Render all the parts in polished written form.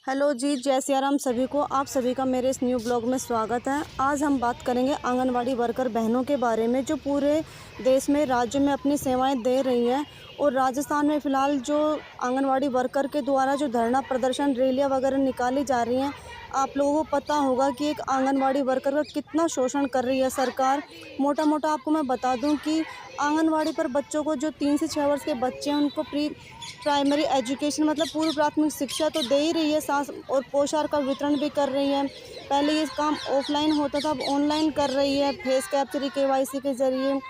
Hello जी, जय सिया राम सभी को। आप सभी का मेरे इस न्यू ब्लॉग में स्वागत है। आज हम बात करेंगे आंगनवाड़ी वर्कर बहनों के बारे में जो पूरे देश में राज्य में अपनी सेवाएं दे रही हैं। और राजस्थान में फ़िलहाल जो आंगनवाड़ी वर्कर के द्वारा जो धरना प्रदर्शन रैलियां वगैरह निकाली जा रही हैं, आप लोगों को पता होगा कि एक आंगनवाड़ी वर्कर का कितना शोषण कर रही है सरकार। मोटा मोटा आपको मैं बता दूं कि आंगनवाड़ी पर बच्चों को जो 3 से 6 वर्ष के बच्चे हैं उनको प्राइमरी एजुकेशन मतलब पूर्व प्राथमिक शिक्षा तो दे ही रही है, साथ और पोषाहार का वितरण भी कर रही है। पहले ये काम ऑफलाइन होता था, अब ऑनलाइन कर रही है फेस कैप्चर KYC के ज़रिए।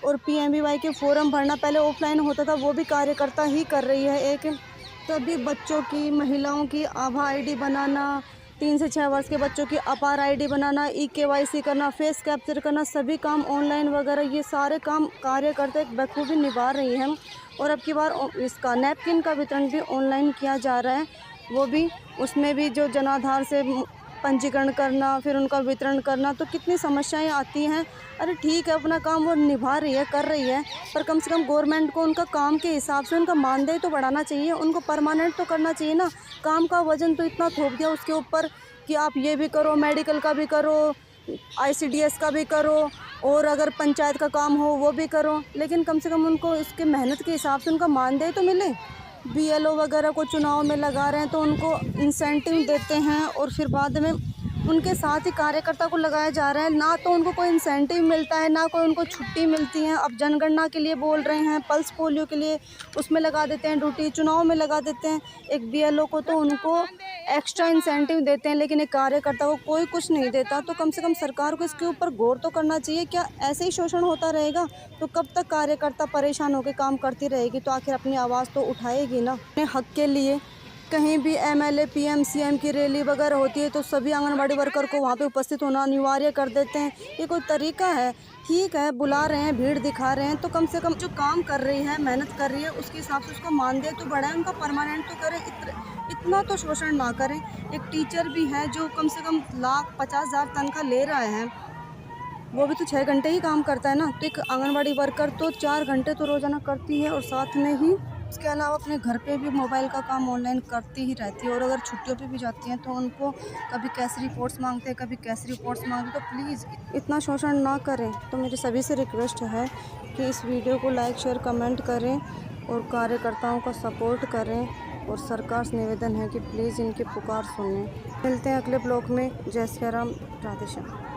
और PMBY के फॉर्म भरना पहले ऑफलाइन होता था, वो भी कार्यकर्ता ही कर रही है। एक तभी बच्चों की, महिलाओं की आभा ID बनाना, 3 से 6 वर्ष के बच्चों की अपार ID बनाना, KYC करना, फेस कैप्चर करना, सभी काम ऑनलाइन वगैरह ये सारे काम कार्यकर्ता एक बखूबी निभा रही हैं। और अब की बार इसका नैपकिन का वितरण भी ऑनलाइन किया जा रहा है, वो भी उसमें भी जो जनाधार से पंजीकरण करना, फिर उनका वितरण करना, तो कितनी समस्याएं आती हैं। अरे ठीक है, अपना काम वो निभा रही है, कर रही है, पर कम से कम गवर्नमेंट को उनका काम के हिसाब से उनका मानदेय तो बढ़ाना चाहिए, उनको परमानेंट तो करना चाहिए ना। काम का वजन तो इतना थोप दिया उसके ऊपर कि आप ये भी करो, मेडिकल का भी करो, ICDS का भी करो, और अगर पंचायत का काम हो वो भी करो, लेकिन कम से कम उनको इसके मेहनत के हिसाब से उनका मानदेय तो मिले। BLO वगैरह को चुनाव में लगा रहे हैं तो उनको इंसेंटिव देते हैं, और फिर बाद में उनके साथ ही कार्यकर्ता को लगाया जा रहा है, ना तो उनको कोई इंसेंटिव मिलता है, ना कोई उनको छुट्टी मिलती है। अब जनगणना के लिए बोल रहे हैं, पल्स पोलियो के लिए उसमें लगा देते हैं ड्यूटी, चुनाव में लगा देते हैं। एक BLO को तो उनको एक्स्ट्रा इंसेंटिव देते हैं, लेकिन एक कार्यकर्ता को कोई कुछ नहीं देता। तो कम से कम सरकार को इसके ऊपर गौर तो करना चाहिए। क्या ऐसे ही शोषण होता रहेगा तो कब तक कार्यकर्ता परेशान होकर काम करती रहेगी? तो आखिर अपनी आवाज़ तो उठाएगी ना अपने हक के लिए। कहीं भी MLA PM CM की रैली वगैरह होती है तो सभी आंगनवाड़ी वर्कर को वहाँ पे उपस्थित होना अनिवार्य कर देते हैं। ये कोई तरीका है? ठीक है, बुला रहे हैं, भीड़ दिखा रहे हैं, तो कम से कम जो काम कर रही है, मेहनत कर रही है, उसके हिसाब से उसका मानदेय तो बढ़ाएं, उनका परमानेंट तो करें। इतना तो शोषण ना करें। एक टीचर भी है जो कम से कम 1,50,000 तनख्वाह ले रहा है, वो भी तो 6 घंटे ही काम करता है ना। तो एक आंगनवाड़ी वर्कर तो 4 घंटे तो रोज़ाना करती है, और साथ में ही इसके अलावा अपने घर पे भी मोबाइल का काम ऑनलाइन करती ही रहती है। और अगर छुट्टियों पे भी जाती हैं तो उनको कभी कैसे रिपोर्ट्स मांगते हैं, कभी कैसे रिपोर्ट्स मांगते हैं। तो प्लीज़ इतना शोषण ना करें। तो मेरे सभी से रिक्वेस्ट है कि इस वीडियो को लाइक शेयर कमेंट करें और कार्यकर्ताओं का सपोर्ट करें, और सरकार से निवेदन है कि प्लीज़ इनकी पुकार सुनें। मिलते हैं अगले ब्लॉग में। जय सिया राम, राधे श्याम।